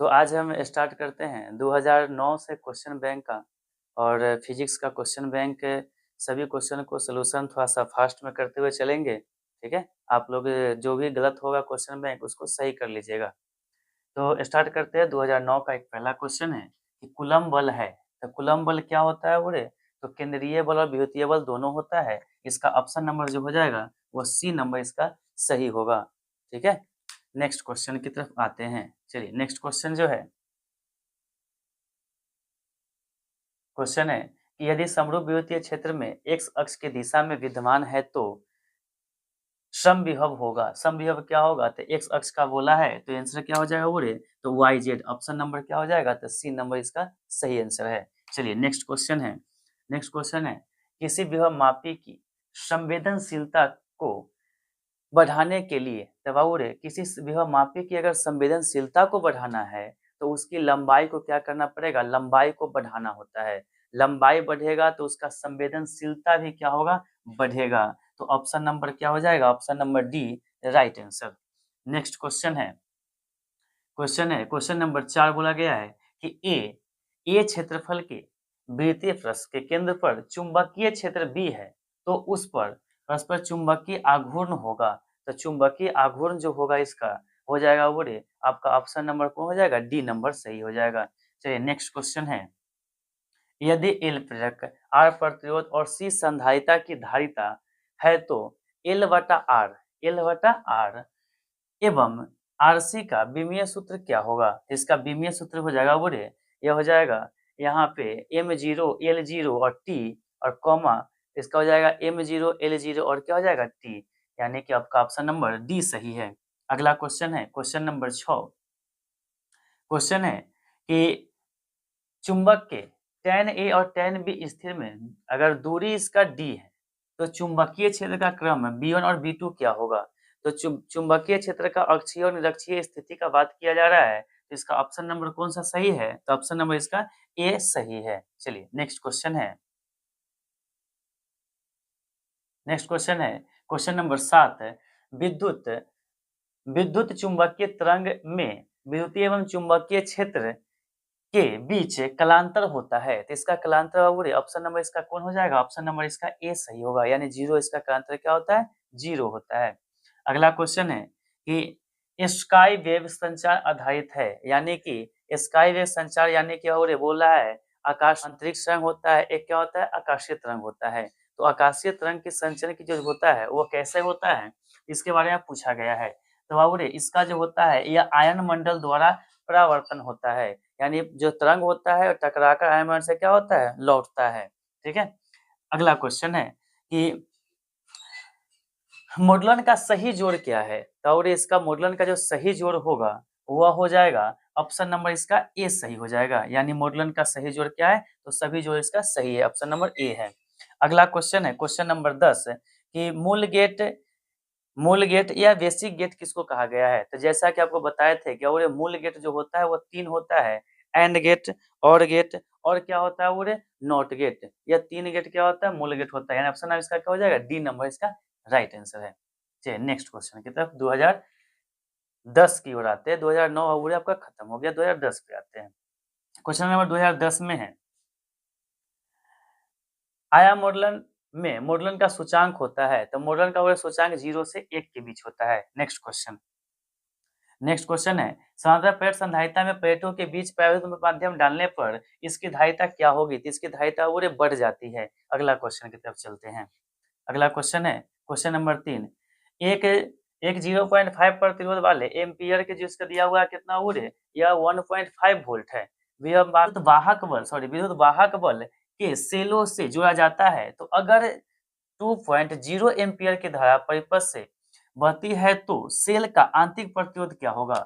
तो आज हम स्टार्ट करते हैं 2009 से क्वेश्चन बैंक का और फिजिक्स का क्वेश्चन बैंक के सभी क्वेश्चन को सलूशन थोड़ा सा फास्ट में करते हुए चलेंगे। ठीक है, आप लोग जो भी गलत होगा क्वेश्चन बैंक उसको सही कर लीजिएगा। तो स्टार्ट करते हैं। 2009 का एक पहला क्वेश्चन है कि कूलम्ब बल है, तो कूलम्ब बल क्या होता है बोले तो केंद्रीय बल और विद्युतीय बल दोनों होता है। इसका ऑप्शन नंबर जो हो जाएगा वो सी नंबर इसका सही होगा। ठीक है, नेक्स्ट क्वेश्चन की तरफ आते हैं। चलिए नेक्स्ट क्वेश्चन जो है, क्वेश्चन है कि यदि समरूप विद्युतीय क्षेत्र में एक्स अक्ष की दिशा में विद्यमान है तो समविभव होगा। समविभव क्या होगा तो एक्स अक्ष का बोला है तो आंसर क्या हो जाएगा बोले तो वाई जेड। ऑप्शन नंबर क्या हो जाएगा तो सी नंबर इसका सही आंसर है। चलिए नेक्स्ट क्वेश्चन है। नेक्स्ट क्वेश्चन है किसी विभव मापी की संवेदनशीलता को बढ़ाने के लिए तबाउरे किसी विभव मापी की अगर संवेदनशीलता को बढ़ाना है तो उसकी लंबाई को क्या करना पड़ेगा, लंबाई को बढ़ाना होता है। लंबाई बढ़ेगा तो उसका संवेदनशीलता भी क्या होगा, बढ़ेगा। तो ऑप्शन नंबर क्या हो जाएगा, option number D right answer. Next question है, क्वेश्चन नंबर 4 बोला गया है कि ए क्षेत्रफल के वृत्तीय पृष्ठ के केंद्र पर चुंबकीय क्षेत्र बी है तो उस पर परस्पर चुंबकीय आघूर्ण होगा। तो चुंबकीय आघूर्ण जो होगा इसका हो जाएगा बोले आपका ऑप्शन नंबर कौन हो जाएगा, डी नंबर सही हो जाएगा। चलिए नेक्स्ट क्वेश्चन है यदि एल प्रेरक आर प्रतिरोध और सी संधारिता की धारिता है तो एल बटा आर एवं आरसी का विमीय सूत्र क्या होगा। इसका विमीय सूत्र हो जाएगा बोले यह हो जाएगा यहाँ पे m0 l0 और t और कॉमा इसका हो जाएगा m0 l0 और क्या हो जाएगा t, यानी कि आपका ऑप्शन नंबर डी सही है। अगला क्वेश्चन है क्वेश्चन नंबर 6। क्वेश्चन है कि चुंबक के tan A और tan B स्थिर में अगर दूरी इसका d है तो चुंबकीय क्षेत्र का क्रम B1 और B2 क्या होगा। तो चुंबकीय क्षेत्र का अक्षीय और निरक्षीय स्थिति का बात किया जा रहा है तो इसका ऑप्शन नंबर कौन सा सही है, तो ऑप्शन नंबर इसका ए सही है। चलिए नेक्स्ट क्वेश्चन है, नेक्स्ट क्वेश्चन है क्वेश्चन नंबर 7 है विद्युत विद्युत चुंबकीय तरंग में विद्युतीय एवं चुंबकीय क्षेत्र के बीच कलांतर होता है तो इसका कलांतर ऑप्शन नंबर इसका कौन हो जाएगा, ऑप्शन नंबर इसका ए सही होगा, यानी जीरो। इसका कलांतर क्या होता है, जीरो होता है। अगला क्वेश्चन है कि स्काई वेव संचार आधारित है, यानी कि स्काई वेव संचार यानी क्या हो रहे बोल रहा है आकाश अंतरिक्ष तरंग होता है, एक क्या होता है आकाशीय तरंग होता है। तो आकाशीय तरंग के संचरण की जो होता है वो कैसे होता है इसके बारे में पूछा गया है। तो बाबूरे इसका जो होता है यह आयन मंडल द्वारा परावर्तन होता है, यानी जो तरंग होता है टकराकर आयन मंडल से क्या होता है लौटता है। ठीक है, अगला क्वेश्चन है कि मोडलन का सही जोड़ क्या है, तो और इसका मोडलन का जो सही जोड़ होगा वह हो जाएगा ऑप्शन नंबर इसका ए सही हो जाएगा, यानी मोडलन का सही जोड़ क्या है तो सभी जोड़ इसका सही है, ऑप्शन नंबर ए है। अगला क्वेश्चन है क्वेश्चन नंबर 10 कि मूल गेट या बेसिक गेट किसको कहा गया है। तो जैसा कि आपको बताए थे कि और मूल गेट जो होता है वो 3 होता है, एंड गेट, और क्या होता है वो नॉट गेट। या 3 गेट क्या होता है मूल गेट होता है, यानी ऑप्शन नंबर इसका क्या हो जाएगा, डी नंबर इसका राइट आंसर है। चलिए नेक्स्ट क्वेश्चन की तरफ 2010 की ओर आते हैं। 2009 अवूरे आपका खत्म हो गया, 2010 पे आते हैं। क्वेश्चन नंबर 2010 में है आया मोडलन का सूचांक होता है, तो मोडलन का सूचांक 0 से 1 के बीच होता है। नेक्स्ट क्वेश्चन है समांतर प्लेट संधारिता में प्लेटों के बीच परावैद्युत माध्यम डालने पर इसकी धारिता क्या होगी, तो इसकी धारिता वो बढ़ जाती है। अगला क्वेश्चन की तरफ चलते हैं। अगला क्वेश्चन है क्वेश्चन नंबर 3 एक एक 0.5 प्रतिरोध वाले एम्पियर के जो इसका दिया हुआ है कितना वो यह 1.5 वोल्ट है। विद्युत वाहक बल के सेलों से जोड़ा जाता है, तो अगर 2.0 एम्पियर की धारा परिपथ से बहती है तो सेल का आंतरिक प्रतिरोध क्या होगा।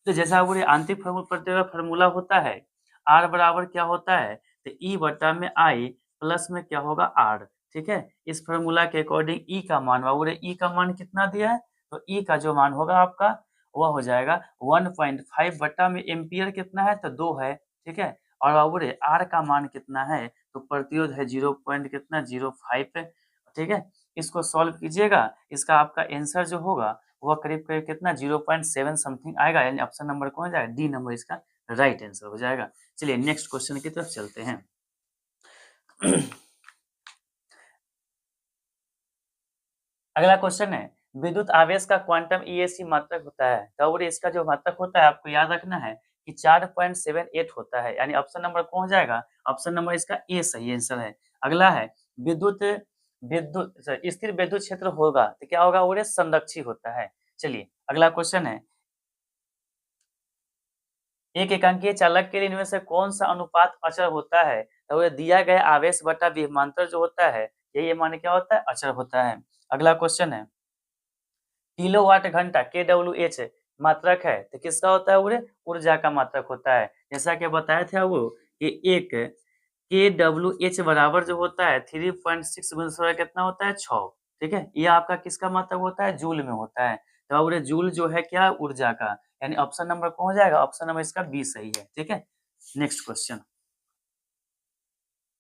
तो जैसा वो आंतरिक प्रतिरोध फार्मूला होता है आर बराबर क्या होता है तो ई बटा में आई प्लस में क्या होगा आर। ठीक है, इस फार्मूला के अकॉर्डिंग ई का मान ई का मान कितना दिया है तो ई का जो मान होगा आपका वह हो जाएगा 1.5 बटा में एम्पियर कितना है तो 2 है। ठीक है, और बाबूरे आर का मान कितना है तो प्रतिरोध है 0.05 है। ठीक है, इसको सॉल्व कीजिएगा, इसका आपका आंसर जो होगा वह करीब करीब कितना 0.7 समथिंग आएगा, यानी ऑप्शन नंबर कौन हो जाएगा, डी नंबर इसका राइट आंसर हो जाएगा। चलिए नेक्स्ट क्वेश्चन की तरफ चलते हैं। अगला क्वेश्चन है विद्युत आवेश का क्वांटम ईएसी मात्रक होता है, तो और इसका जो मात्रक होता है आपको याद रखना है कि 4.78 होता है, यानी ऑप्शन नंबर कौन हो जाएगा, ऑप्शन नंबर इसका ए सही आंसर है। अगला है विद्युत विद्युत स्थिर विद्युत क्षेत्र होगा तो क्या होगा, वो संरक्षी होता है। चलिए अगला क्वेश्चन है एक एकांकीय चालक के लिए इनमें से कौन सा अनुपात अचर होता है, तो ये दिया गया आवेश बटा विभवांतर जो होता है ये मान क्या होता है, अचर होता है। अगला क्वेश्चन है किलोवाट घंटा KWH मात्रक है तो किसका होता है, वो ऊर्जा का मात्रक होता है। जैसा कि बताया था वो कि एक KWH बराबर जो होता है 3.6 गुणा कितना होता है 6, ठीक है। ये आपका किसका मात्रक होता है, जूल में होता है। तो वो जूल जो है क्या, ऊर्जा का, यानी ऑप्शन नंबर कौन हो जाएगा, ऑप्शन नंबर इसका बी सही है, ठीक है। नेक्स्ट क्वेश्चन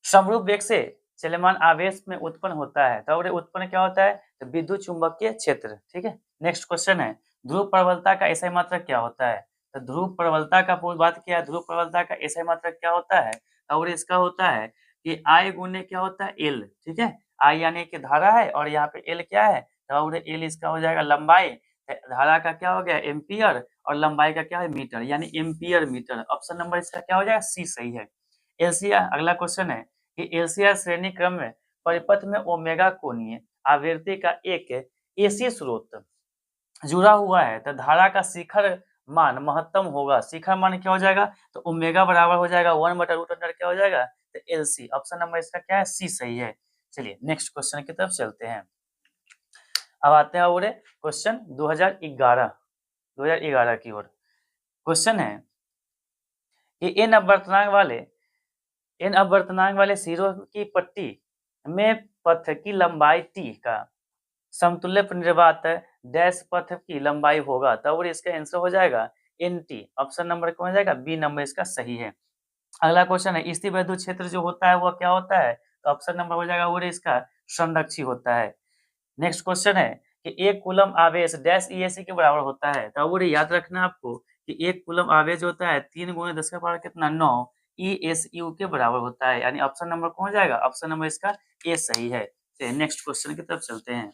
समरूप वेग से चलमान आवेश में उत्पन्न होता है, तो उत्पन्न क्या होता है, तो विद्युत चुंबकीय क्षेत्र, ठीक है। नेक्स्ट क्वेश्चन है ध्रुव प्रबलता का एसआई मात्रक क्या होता है, तो ध्रुव प्रबलता का पूरी बात किया, ध्रुव प्रबलता का एसआई मात्रक क्या होता है, और इसका होता है कि आई गुने क्या होता है एल, ठीक है। आई यानी कि धारा है और यहाँ पे एल क्या है, तो एल इसका हो जाएगा लंबाई, धारा का क्या हो गया एम्पियर और लंबाई का क्या है मीटर, यानी एम्पियर मीटर। ऑप्शन नंबर इसका क्या हो जाएगा, सी सही है। एलसीआर अगला क्वेश्चन है कि एलसीआर श्रेणी क्रम में परिपथ में ओमेगा कोणीय आवृत्ति का एक एसी स्रोत जुड़ा हुआ है, तो धारा का शिखर मान महत्तम होगा। शिखर मान क्या हो जाएगा, तो ओमेगा बराबर हो जाएगा 1/√अंडर क्या हो जाएगा, तो एलसी। ऑप्शन नंबर इसका क्या है, सी सही है। चलिए नेक्स्ट क्वेश्चन की तरफ चलते हैं। अब आते हैं और क्वेश्चन 2011 की ओर। क्वेश्चन है कि इन अपवर्तनांक वाले सिरों की पट्टी में पथ की लंबाई t का समतुल्य निर्वात डैश पथ की लंबाई होगा, तब इसका आंसर हो जाएगा nt। ऑप्शन नंबर कौन हो जाएगा, बी नंबर इसका सही है। अगला क्वेश्चन है स्थिर विद्युत क्षेत्र जो होता है वह क्या होता है, तो ऑप्शन नंबर हो जाएगा वो इसका संरक्षी होता है। नेक्स्ट क्वेश्चन है कि एक कूलम आवेश डैश ईएसी के बराबर होता है, तो वो याद रखना आपको कि एक कूलम आवेश होता है 3 × 10 का पावर कितना 9 ESU के बराबर होता है, यानी ऑप्शन नंबर कौन हो जाएगा, ऑप्शन नंबर इसका ए सही है। चलिए नेक्स्ट क्वेश्चन की तरफ चलते हैं।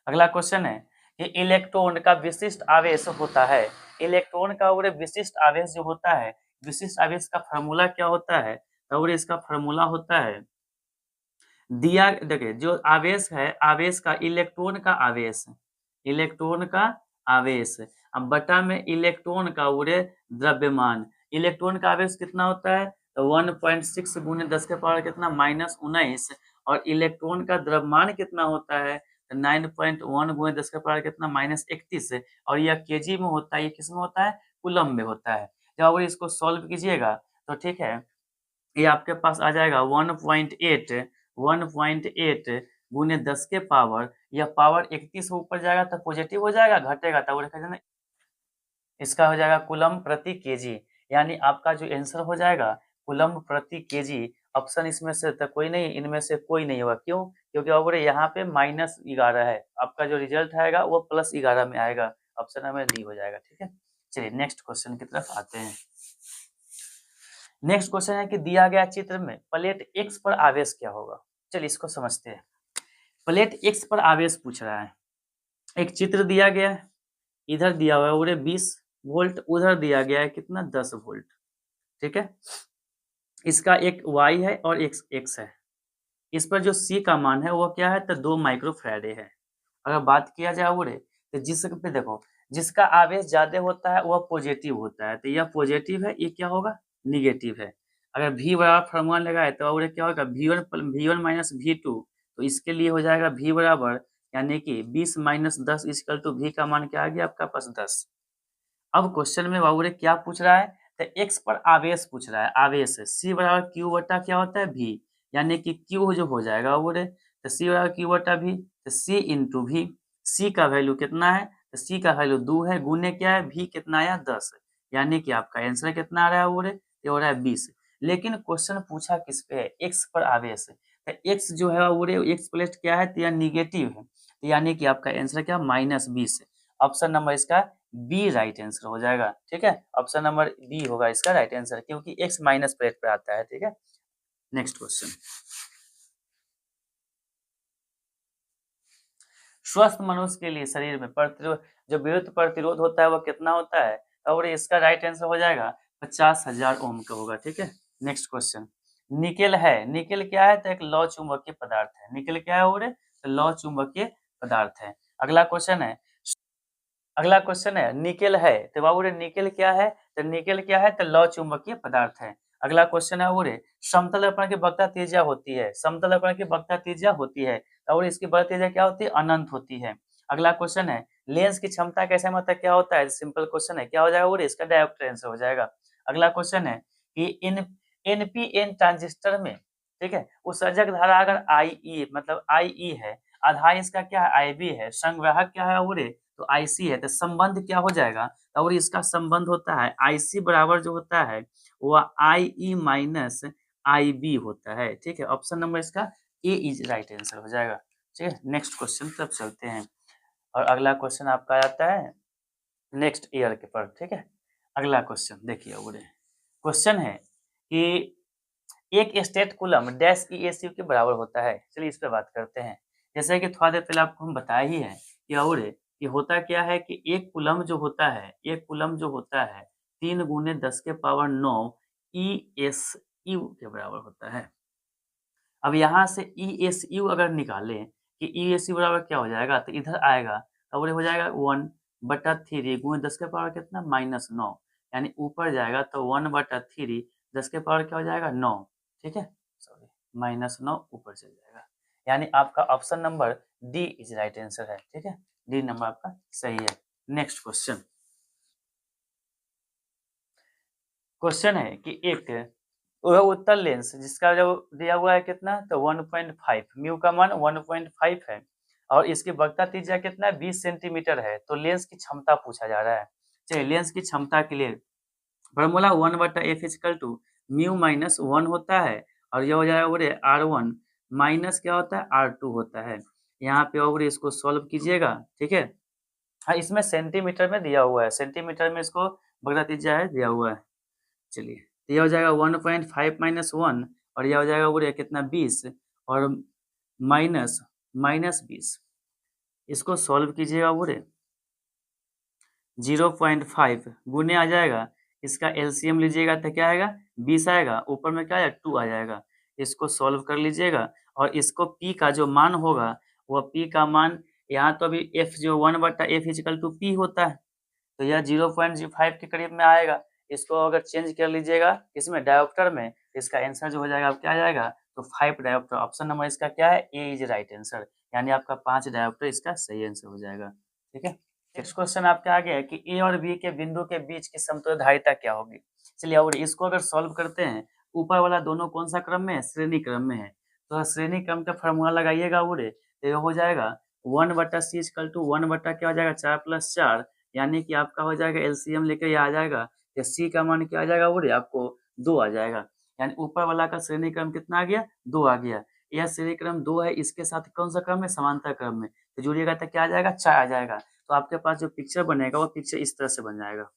अगला क्वेश्चन है कि इलेक्ट्रॉन का विशिष्ट आवेश होता है, इलेक्ट्रॉन का वो विशिष्ट आवेश जो होता है, विशिष्ट आवेश का फार्मूला क्या होता है, तो इसका फार्मूला होता है दिया, देखिए जो आवेश है, आवेश का इलेक्ट्रॉन का आवेश, इलेक्ट्रॉन का आवेश अब बटा में इलेक्ट्रॉन का उड़े द्रव्यमान। इलेक्ट्रॉन का आवेश कितना होता है, तो 1.6 × 10 के पावर कितना -19, और इलेक्ट्रॉन का द्रव्यमान कितना होता है, तो 9.1 × 10 के पावर कितना -31, और यह केजी में होता है, ये किस में होता है, कूलम में होता है। जब अगर इसको सॉल्व कीजिएगा तो ठीक है, ये आपके पास आ जाएगा 1.8 गुने 10 के पावर, यह पावर 31 ऊपर जाएगा तो पॉजिटिव हो जाएगा, घटेगा तो इसका हो जाएगा कूलम प्रति केजी, यानी आपका जो आंसर हो जाएगा कूलम प्रति केजी। ऑप्शन इसमें से तो कोई नहीं, इनमें से कोई नहीं होगा, क्यों, क्योंकि और यहाँ पे -11 है, आपका जो रिजल्ट आएगा वो +11 में आएगा, ऑप्शन नंबर डी हो जाएगा, ठीक है। चलिए नेक्स्ट क्वेश्चन की तरफ आते हैं। नेक्स्ट क्वेश्चन है कि दिया गया चित्र में प्लेट एक्स पर आवेश क्या होगा। चलिए इसको समझते हैं। प्लेट एक्स पर आवेश पूछ रहा है, एक चित्र दिया गया है, इधर दिया हुआ है उरे 20 वोल्ट, उधर दिया गया है कितना 10 वोल्ट, ठीक है। इसका एक y है और एक x है। इस पर जो c का मान है वो क्या है, तो 2 माइक्रोफैराडे है। अगर बात किया जाए उरे तो जिस पे देखो जिसका आवेश ज्यादा होता है वह पॉजिटिव होता है, तो यह पॉजिटिव है, ये क्या होगा निगेटिव है। अगर v बराबर फॉर्मूला लगाए तो और क्या होगा v1 माइनस v2, तो इसके लिए हो जाएगा v बराबर यानी कि 20 - 10 = v का मान क्या आ गया आपका पास 10। अब क्वेश्चन में बाबू क्या पूछ रहा है, तो x पर आवेश पूछ रहा है, आवेश c बराबर q बटा क्या होता है v, यानी कि q जो हो जाएगा वो तो c बराबर q बटा v, तो c × v, c का वैल्यू कितना है, तो c का वैल्यू 2 है, गुने क्या है v कितना आया 10, यानी कि आपका आंसर कितना आ रहा है वो ये हो रहा है 20। लेकिन क्वेश्चन पूछा किस पे है, x पर आवेश, तो x जो है वो x प्लेट क्या है, तो यह निगेटिव है, तो यानी कि आपका आंसर क्या -20 है। ऑप्शन नंबर इसका बी राइट आंसर हो जाएगा। ठीक है, ऑप्शन नंबर बी होगा इसका राइट आंसर, क्योंकि x माइनस प्लेट पर आता है। ठीक है, नेक्स्ट क्वेश्चन। स्वस्थ मनुष्य के लिए शरीर में प्रतिरोध, जो विद्युत प्रतिरोध होता है वो कितना होता है, और इसका राइट आंसर हो जाएगा 50,000 ओम का होगा। ठीक है, नेक्स्ट क्वेश्चन। निकेल है, निकेल क्या है, तो एक लौ चुंबकीय पदार्थ है। निकेल क्या है बोले, तो लौ चुंबकीय पदार्थ है। अगला क्वेश्चन है, अगला क्वेश्चन है निकेल है, तो बाबू रे निकेल क्या है, तो निकेल क्या है, तो लौ चुंबकीय पदार्थ है। अगला क्वेश्चन है बोले समतल दर्पण की वक्रता त्रिज्या होती है, समतल दर्पण की वक्रता त्रिज्या होती है, और इसकी वक्रता त्रिज्या क्या होती है, अनंत होती है। अगला क्वेश्चन है लेंस की क्षमता कैसे मतलब क्या होता है, सिंपल क्वेश्चन है, क्या हो जाएगा बोले, इसका डायोप्टर आंसर हो जाएगा। अगला क्वेश्चन है कि इन एनपीएन ट्रांजिस्टर में, ठीक है, उत्सर्जक धारा अगर आई मतलब आई है, आधार इसका क्या है, आईबी है, संग्राहक क्या है बोले, तो आईसी है, तो संबंध क्या हो जाएगा, और इसका संबंध होता है आईसी बराबर जो होता है वो आई माइनस आई बी होता है। ठीक है, ऑप्शन नंबर इसका ए इज राइट आंसर हो जाएगा। ठीक है, नेक्स्ट क्वेश्चन तब चलते हैं, और अगला क्वेश्चन आपका आता है नेक्स्ट ईयर के पर। ठीक है, अगला क्वेश्चन देखिए, क्वेश्चन है कि एक स्टेट कूलम डैश ईएसयू के बराबर होता है। चलिए इस पे बात करते हैं। जैसे कि थोड़ा देर पहले आपको हम बताया ही है कि होता क्या है कि एक कूलम जो होता है, एक कूलम जो होता है 3 गुने 10 के पावर 9 ईएसयू के बराबर होता है। अब यहाँ से ईएसयू अगर निकालें कि ईएसयू बराबर क्या हो जाएगा, तो इधर आएगा तो हो जाएगा 1/3 गुणे 10 के पावर कितना -9, यानी ऊपर जाएगा तो 1/3 10 के पावर क्या हो जाएगा 9। ठीक है, सॉरी -9 ऊपर चल जाएगा, यानी आपका option number D is right answer है। ठीक है, डी नंबर आपका सही है। नेक्स्ट क्वेश्चन, क्वेश्चन है कि एक वह उत्तल लेंस जिसका जो दिया हुआ है कितना, तो 1.5 म्यू का मान 1.5 है, और इसकी वक्रता त्रिज्या कितना है 20 सेंटीमीटर है। तो लेंस की क्षमता पूछा जा रहा है। चलिए लेंस की क्षमता के लिए formula 1/f equal to mu minus 1 होता है, और यह हो जाएगा बोले R1 माइनस क्या होता है R2 होता है। यहाँ पे और इसको सॉल्व कीजिएगा। ठीक है, हाँ इसमें सेंटीमीटर में दिया हुआ है, सेंटीमीटर में इसको वक्रता त्रिज्या है दिया हुआ है। चलिए तो यह हो जाएगा 1.5 माइनस 1, और यह हो जाएगा बोले कितना 20, और माइनस -20, इसको सॉल्व कीजिएगा बोले 0.5 गुने आ जाएगा, इसका एलसीएम लीजिएगा तो क्या आएगा 20 आएगा, ऊपर में क्या आएगा 2 आ जाएगा। इसको सॉल्व कर लीजिएगा, और इसको p का जो मान होगा वह p का मान, यहाँ तो अभी f जो 1/f इक्वल टू p होता है, तो यह 0.05 के करीब में आएगा। इसको अगर चेंज कर लीजिएगा इसमें डायोप्टर में, इसका आंसर जो हो जाएगा अब क्या आ जाएगा, तो 5 डायोप्टर। ऑप्शन नंबर इसका क्या है, ए इज राइट आंसर, यानी आपका 5 डायोप्टर इसका सही आंसर हो जाएगा। ठीक है, नेक्स्ट क्वेश्चन आपके आगे है कि ए और बी के बिंदु के बीच की समतुल्य धारिता क्या होगी। चलिए और इसको अगर सॉल्व करते हैं, ऊपर वाला दोनों कौन सा क्रम में है, श्रेणी क्रम में है, तो श्रेणी क्रम का फॉर्मूला लगाइएगा बोले, तो ये हो जाएगा 1/c इक्वल टू 1 बटा क्या हो जाएगा 4 + 4, यानी कि आपका हो जाएगा एलसीएम लेकर ये आ जाएगा, या सी का मान क्या आ जाएगा बोले आपको 2 आ जाएगा, यानी ऊपर वाला का श्रेणी क्रम कितना आ गया 2 आ गया। यह श्रेणी क्रम 2 है, इसके साथ कौन सा क्रम है, समांतर क्रम में, तो जोड़िएगा तो क्या आ जाएगा 4 आ जाएगा। तो आपके पास जो पिक्चर बनेगा वो पिक्चर इस तरह से बन जाएगा,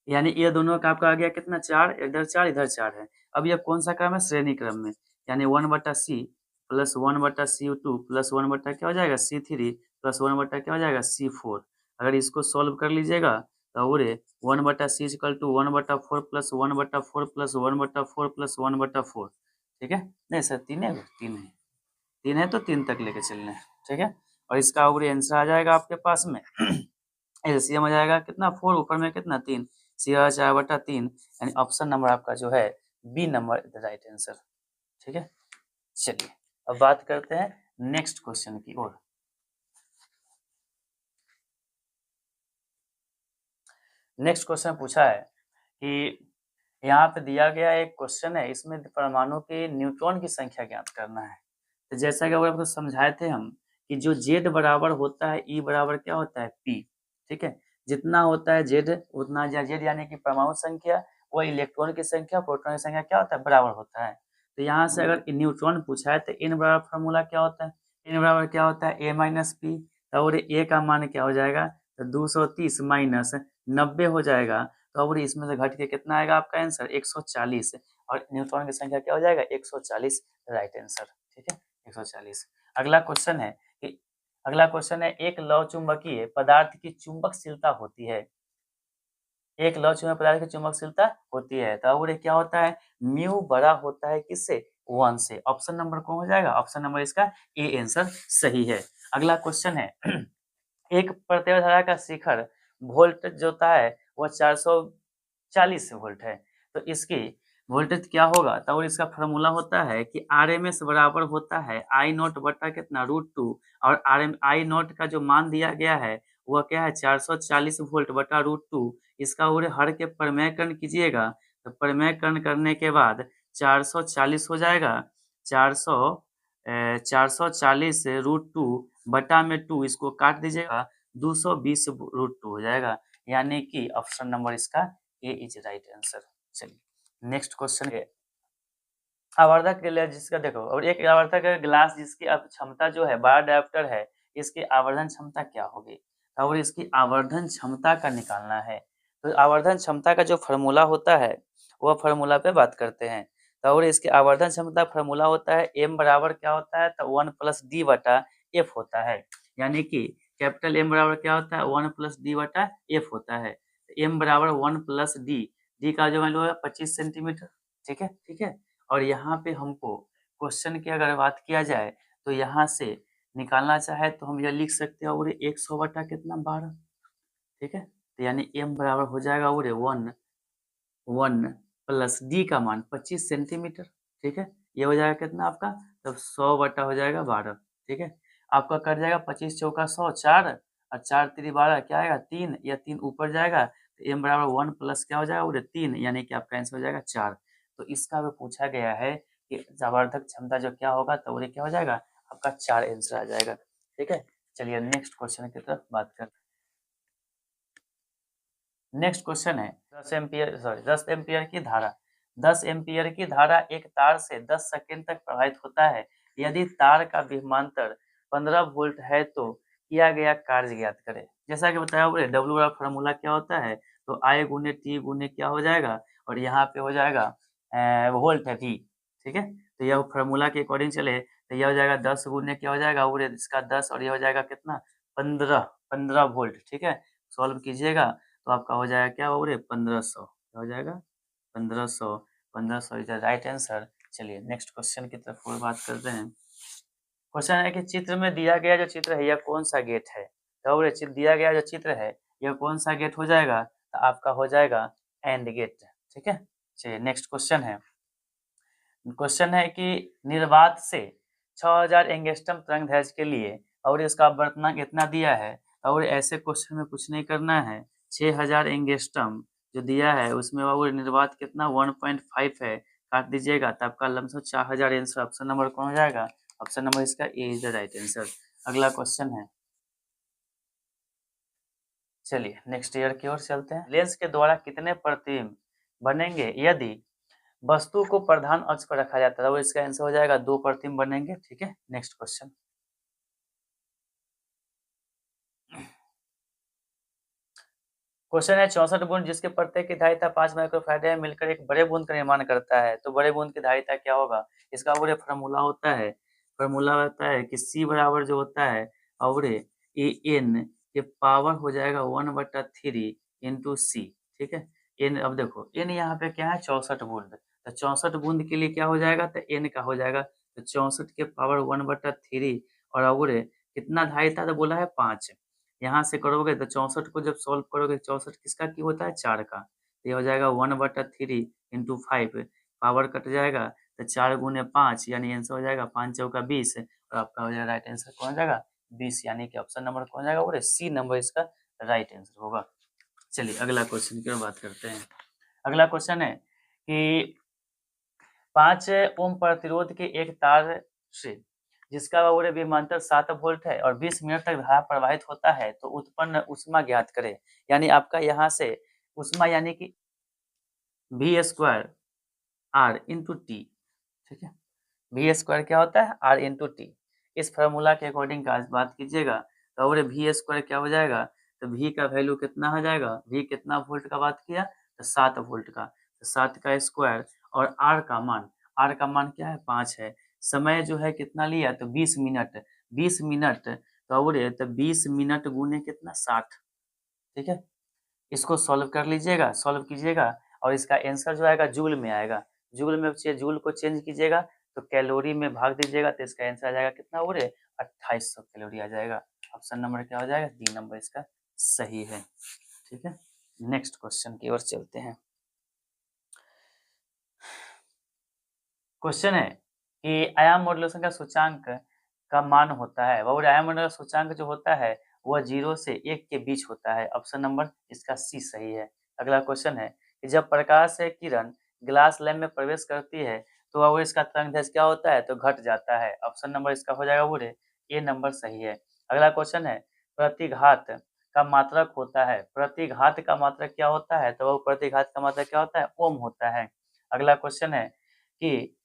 यानी ये दोनों का आपका आ गया कितना 4, इधर 4 इधर 4 है। अब ये कौन सा क्रम है, श्रेणी क्रम में, यानी 1/c प्लस 1/cu2 प्लस 1 बटा क्या हो जाएगा c3 प्लस 1 बटा क्या हो जाएगा c4। अगर इसको सॉल्व कर लीजिएगा तो बोले 1/c equal to 1/4 plus 1/4 plus 1/4 plus 1/4। ठीक है, नहीं सर 3 है, 3 है, 3 है तो 3 तक लेके चलना है। ठीक है, और इसका और आंसर आ जाएगा आपके पास में एलसीएम आ जाएगा कितना 4, ऊपर में कितना 3, सी आ 4/3, यानी ऑप्शन नंबर आपका जो है B number the right answer. ठीक है, चलिए अब बात करते हैं नेक्स्ट क्वेश्चन की ओर। नेक्स्ट क्वेश्चन पूछा है कि यहाँ पे दिया गया एक क्वेश्चन है, इसमें परमाणु के न्यूट्रॉन की संख्या ज्ञात करना है। तो जैसा कि आपको समझाए थे हम कि जो z बराबर होता है E बराबर क्या होता है p। ठीक है, जितना होता है z उतना z यानी कि परमाणु संख्या व इलेक्ट्रॉन की संख्या प्रोटॉन की संख्या क्या होता है बराबर होता है। तो यहाँ से अगर न्यूट्रॉन पूछा है तो n बराबर फॉर्मूला क्या होता है, एन बराबर क्या होता है ए माइनस पी, तो और ए का मान क्या हो जाएगा, तो 230 माइनस 90 हो जाएगा। तो अब इसमें से घट के कितना आएगा आपका आंसर 140, और न्यूट्रॉन की संख्या क्या हो जाएगा 140, राइट आंसर। ठीक है 140। अगला क्वेश्चन है कि अगला क्वेश्चन है एक लौ चुंबकीय पदार्थ की चुंबकशीलता होती है, एक लौ चुंबकीय पदार्थ की चुंबकशीलता होती है, तो अब ये क्या होता है, म्यू बड़ा होता है किससे, 1 से। ऑप्शन नंबर कौन हो जाएगा, ऑप्शन नंबर इसका ए आंसर सही है। अगला क्वेश्चन है एक प्रत्यय धारा का शिखर वोल्ट जो होता है वह 440 वोल्ट है, तो इसकी वोल्टेज क्या होगा, तो इसका फॉर्मूला होता है कि आरएमएस बराबर होता है आई नॉट बटा कितना √2, और आई नॉट का जो मान दिया गया है वह क्या है 440 वोल्ट बटा √2। इसका उड़े हर के प्रमेयकरण कीजिएगा, तो प्रमेयकरण करने के बाद 440 हो जाएगा, 440 √2 बटा में 2, इसको काट दीजिएगा 220 √2 हो जाएगा, यानी कि ऑप्शन नंबर इसका ए इज राइट आंसर। चलिए नेक्स्ट क्वेश्चन है आवर्धक के लिए जिसका देखो, और एक आवर्धक ग्लास जिसकी अब क्षमता जो है 12 डायोप्टर है, इसकी आवर्धन क्षमता क्या होगी, और इसकी आवर्धन क्षमता का निकालना है। तो आवर्धन क्षमता का जो फॉर्मूला होता है वह फॉर्मूला पे बात करते हैं। तो और इसकी आवर्धन क्षमता फॉर्मूला होता है एम बराबर क्या होता है, तो 1 + d बटा एफ होता है, यानी कि कैपिटल एम बराबर क्या होता है 1 + d बटा एफ होता है। एम बराबर 1 + डी का जो वैल्यू है 25 सेंटीमीटर। ठीक है। और यहाँ पे हमको क्वेश्चन की अगर बात किया जाए तो यहाँ से निकालना चाहे तो हम यह लिख सकते हैं और 100 बटा कितना 12। ठीक है, तो यानी m बराबर हो जाएगा और 1 + d का मान 25 सेंटीमीटर। ठीक है, ये हो जाएगा कितना आपका, तब 100 बटा हो जाएगा 12। ठीक है, आपका कट जाएगा 25 चौका 100 4, और 4 3 12 क्या आएगा 3, या 3 ऊपर जाएगा तो m बराबर 1 + क्या हो जाएगा और 3, यानी कि आपका आंसर हो जाएगा 4। तो इसका भी पूछा गया है कि आवर्धक क्षमता जो क्या होगा, तो ये क्या हो जाएगा आपका 4 आंसर आ जाएगा। ठीक है, चलिए नेक्स्ट क्वेश्चन की तरफ बात करते हैं। नेक्स्ट क्वेश्चन है 10 एम्पियर की धारा, 10 एम्पियर की धारा एक तार से 10 सेकंड तक प्रवाहित होता है। यदि तार का विभवांतर 15 वोल्ट है तो किया गया कार्य ज्ञात करें। जैसा कि बताया बोले डब्ल्यू का फॉर्मूला क्या होता है, तो आई गुने टी गुने क्या हो जाएगा, और यहाँ पे हो जाएगा वोल्ट है वी। ठीक है, तो यह फॉर्मूला के अकॉर्डिंग चले तो यह हो जाएगा 10 गुने क्या हो जाएगा और इसका 10, और यह हो जाएगा कितना 15 वोल्ट। ठीक है, सॉल्व कीजिएगा तो आपका हो जाएगा क्या हो रहा है 1500, क्या हो जाएगा 1500, 1500 इज द राइट आंसर। चलिए नेक्स्ट क्वेश्चन की तरफ और बात करते हैं। क्वेश्चन है कि चित्र में दिया गया जो चित्र है यह कौन सा गेट है, तो दिया गया जो चित्र है यह कौन सा गेट हो जाएगा, तो आपका हो जाएगा एंड गेट। ठीक है, चलिए नेक्स्ट क्वेश्चन है। क्वेश्चन है कि निर्वात से 6000 एंगस्ट्रम तरंग दैर्ध्य के लिए और इसका वर्तमान इतना दिया है, और ऐसे क्वेश्चन में कुछ नहीं करना है। 6000 एंगस्ट्रम जो दिया है उसमें और निर्वात कितना 1.5 है, काट दीजिएगा तो आपका लमसम 4000 आंसर। ऑप्शन नंबर कौन हो जाएगा, ऑप्शन नंबर इसका A is the right answer. अगला क्वेश्चन है, चलिए नेक्स्ट ईयर की ओर चलते हैं। लेंस के द्वारा कितने प्रतिबिंब बनेंगे यदि वस्तु को प्रधान अक्ष पर रखा जाता है, तो इसका आंसर हो जाएगा 2 प्रतिबिंब बनेंगे। ठीक है, नेक्स्ट क्वेश्चन। क्वेश्चन है 64 बूंद जिसके प्रत्येक की धारिता 5 माइक्रोफैराड है मिलकर एक बड़े बूंद का निर्माण करता है, तो बड़े बूंद की धारिता क्या होगा, इसका वो फॉर्मूला होता है, कि C बराबर जो होता है और ए एन के पावर हो जाएगा 1/3 इंटू सी। ठीक है, एन अब देखो एन यहाँ पे क्या है 64 बूंद, तो 64 बूंद के लिए क्या हो जाएगा, तो एन का हो जाएगा तो 64 के पावर 1/3, और कितना धारिता तो बोला है 5। यहाँ से करोगे तो 64 को जब सॉल्व करोगे 64 किसका की होता है 4 का, तो ये हो जाएगा 1/3 इंटू 5, पावर कट जाएगा तो 4 गुने 5 यानी आंसर हो जाएगा 5 चौका 20, और आपका हो जाएगा राइट आंसर कौन हो जाएगा 20, यानी कि ऑप्शन नंबर कौन जाएगा और सी नंबर इसका राइट आंसर होगा। चलिए अगला क्वेश्चन की बात करते हैं। अगला क्वेश्चन है कि 5 ओम प्रतिरोध के एक तार से जिसका विभवांतर 7 वोल्ट है और 20 मिनट तक धारा प्रवाहित होता है तो उत्पन्न ऊष्मा ज्ञात करें। यानी आपका यहाँ से ऊष्मा यानी कि V² R इंटू टी। ठीक है, V² क्या होता है R इंटू टी, इस फार्मूला के अकॉर्डिंग का बात कीजिएगा तो और वी स्क्वायर क्या हो जाएगा, तो वी का वैल्यू कितना हो जाएगा, वी कितना वोल्ट का बात किया, तो 7 वोल्ट का, तो 7 का स्क्वायर और आर का मान क्या है 5 है। समय जो है कितना लिया, तो 20 मिनट, 20 मिनट तो और तो 20 मिनट गुने कितना 60, ठीक है। इसको सॉल्व कर लीजिएगा, सॉल्व कीजिएगा और इसका आंसर जो आएगा जूल में आएगा। जूल में जूल को चेंज कीजिएगा तो कैलोरी में भाग दीजिएगा तो इसका आंसर आ जाएगा कितना हो रहे 2800 कैलोरी आ जाएगा। ऑप्शन नंबर क्या हो जाएगा, डी नंबर इसका सही है। ठीक है, नेक्स्ट क्वेश्चन की ओर चलते हैं। क्वेश्चन है कि आयाम मॉड्यूलेशन का सूचांक का मान होता है, और आयाम मॉड्यूलेशन का सूचांक जो होता है वह 0 से 1 के बीच होता है। ऑप्शन नंबर इसका सी सही है। अगला क्वेश्चन है कि जब प्रकाश से किरण ग्लास लैम्प में प्रवेश करती है तो वह इसका तरंगदैर्घ्य क्या होता है, तो घट जाता है। ऑप्शन नंबर इसका हो जाएगा वो ए नंबर सही है। अगला क्वेश्चन है प्रतिघात का मात्रक होता है, प्रतिघात का मात्रक क्या होता है, तो वह प्रतिघात का मात्रक क्या होता है, ओम होता है। अगला क्वेश्चन है कि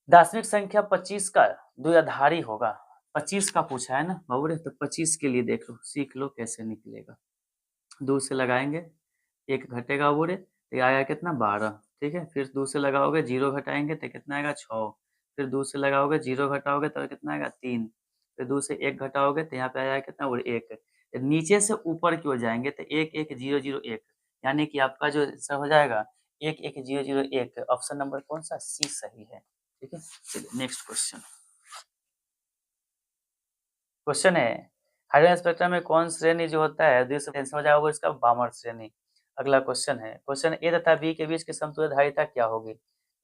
दार्शनिक संख्या 25 का द्विआधारी होगा, 25 का पूछा है ना बाबू, तो 25 के लिए देख लो, सीख लो कैसे निकलेगा। 2 से लगाएंगे, 1 घटेगा बुरे तो ये आएगा कितना 12, ठीक है। फिर 2 से लगाओगे 0 घटाएंगे तो कितना आएगा 6, फिर 2 से लगाओगे 0 घटाओगे तो कितना आएगा 3, फिर 2 से 1 घटाओगे तो यहाँ पे आएगा कितना बुरे 1। नीचे से ऊपर की ओर जाएंगे तो 1 1 0 0 1, यानी कि आपका जो आंसर हो जाएगा 1 1 0 0 1। ऑप्शन नंबर कौन सा, सी सही है। ठीक है, चलिए नेक्स्ट क्वेश्चन। क्वेश्चन है हाइड्रोजन स्पेक्ट्रम में कौन श्रेणी जो होता है आंसर हो जाएगा वो इसका बामर श्रेणी। अगला क्वेश्चन है, क्वेश्चन ए तथा बी के बीच की समतुल्य धारिता क्या होगी,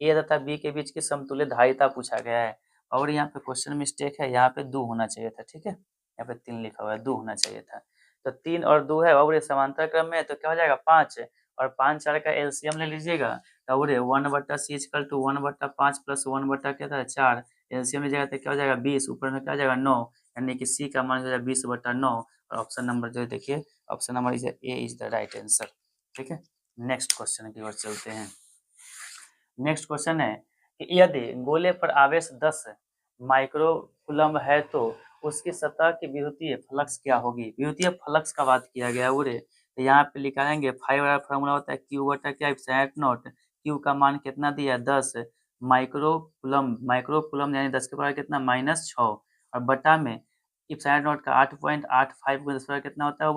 ए तथा बी के बीच की समतुल्य धारिता पूछा गया है और यहाँ पे क्वेश्चन मिस्टेक है, यहाँ पे 2 होना चाहिए था, ठीक है, यहाँ पे 3 लिखा हुआ है, 2 होना चाहिए था। तो 3 और 2 है और ये समांतर क्रम में, तो क्या हो जाएगा 5 और 5 4 का एलसीएम ले लीजिएगा तो 1/c=1/5 प्लस 1 क्या था 4, एलसीएम लीजिएगा तो क्या हो जाएगा 20, ऊपर में क्या हो जाएगा 9, यानी कि सी का मान हो जाएगा 20/9 और ऑप्शन नंबर जो देखिए option number A is the right answer. ठीक है, नेक्स्ट क्वेश्चन की ओर चलते हैं। नेक्स्ट क्वेश्चन है कि यदि गोले पर आवेश 10 माइक्रोकूलम्ब है तो उसकी सतह की विद्युतीय फ्लक्स क्या होगी। विद्युतीय फ्लक्स का बात किया गया है, तो यहाँ पे लिखाएंगे 5 वाला फॉर्मूला होता है क्यू बटा क्या एप्सिलॉन नॉट, क्यू का मान कितना दिया है 10 माइक्रोकूलम्ब, माइक्रोकूलम्ब यानी 10 के पावर कितना -6 और बटा में एप्सिलॉन नॉट का 8.85 को 10 के पावर कितना होता है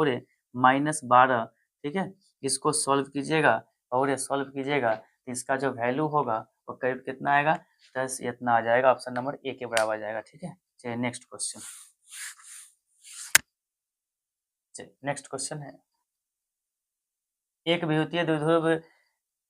-12। ठीक है, इसको सॉल्व कीजिएगा और सॉल्व कीजिएगा तो इसका जो वैल्यू होगा वो करीब कितना आएगा 10 इतना आ जाएगा, ऑप्शन नंबर ए के बराबर आ जाएगा। ठीक है, चलिए नेक्स्ट क्वेश्चन। चलिए नेक्स्ट क्वेश्चन है एक विद्युतीय द्विध्रुव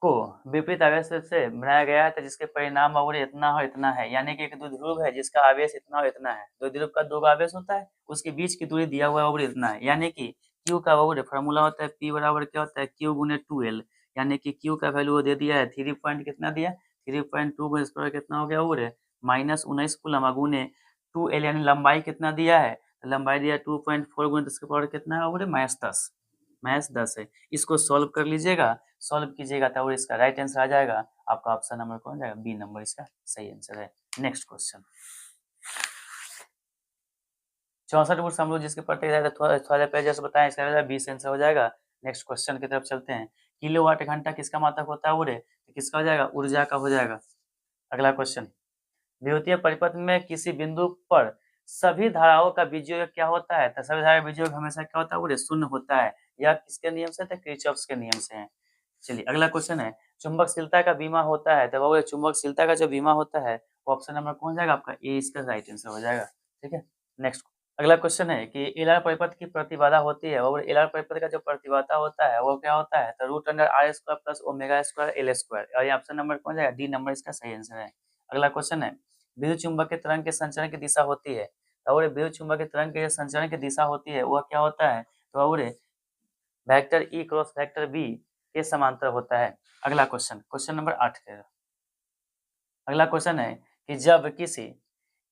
को विपरीत आवेश से बनाया गया है तो जिसके परिणाम और इतना हो इतना है, यानी कि एक द्विध्रुव है जिसका आवेश इतना हो इतना है, द्विध्रुव का 2 आवेश होता है, उसके बीच की दूरी दिया हुआ है और इतना है, यानी कि Q का और फॉर्मूला होता है P बराबर क्या होता है Q गुने 2L, यानी कि Q का वैल्यू दे दिया है 3 पॉइंट कितना दिया 3.2 गुने स्क्वायर कितना हो गया और -19 कूलम गुने 2L, यानी लंबाई कितना दिया है, तो लंबाई दिया 2.4 गुने 10 के पावर कितना है और -10, -10 है। इसको सॉल्व कर लीजिएगा, सॉल्व कीजिएगा तो इसका राइट आंसर आ जाएगा आपका, ऑप्शन नंबर कौन जाएगा, बी नंबर इसका सही आंसर है। नेक्स्ट क्वेश्चन 64 वोल्ट हम लोग जिसके पढ़ते जाए थोड़ा पे जैसे बताएं इसका 20 आंसर हो जाएगा। नेक्स्ट क्वेश्चन की तरफ चलते हैं, किलोवाट घंटा किसका मात्रक होता है उरे, तो किसका हो जाएगा, ऊर्जा का हो जाएगा। अगला क्वेश्चन, विद्युतीय परिपथ में किसी बिंदु पर सभी धाराओं का बीजयोग क्या होता है, तो सभी धारा का बीजयोग हमेशा क्या होता है उरे शून्य होता है, यह किसके नियम से, तो किरचॉफ के नियम से है। चलिए अगला क्वेश्चन है चुंबकशीलता का बीमा होता है, तो वो चुंबकशीलता का जो बीमा होता है वो ऑप्शन नंबर कौन जाएगा आपका, ए इसका राइट आंसर हो जाएगा। ठीक है, नेक्स्ट अगला क्वेश्चन है कि एलआर परिपथ की प्रतिबाधा होती है और एलआर परिपथ का जो प्रतिबाधा होता है वो क्या होता है, तो √r² प्लस ओमेगा² L² और ये ऑप्शन नंबर कौन जाएगा, डी नंबर इसका सही आंसर है। अगला क्वेश्चन है विद्युत चुंबक के तरंग के संचरण की दिशा होती है और विद्युत चुंबक के तरंग के संचरण की दिशा होती है वह क्या होता है, तो और vector E cross vector B के समांतर होता है। अगला क्वेश्चन, क्वेश्चन नंबर 8 का अगला क्वेश्चन है कि जब किसी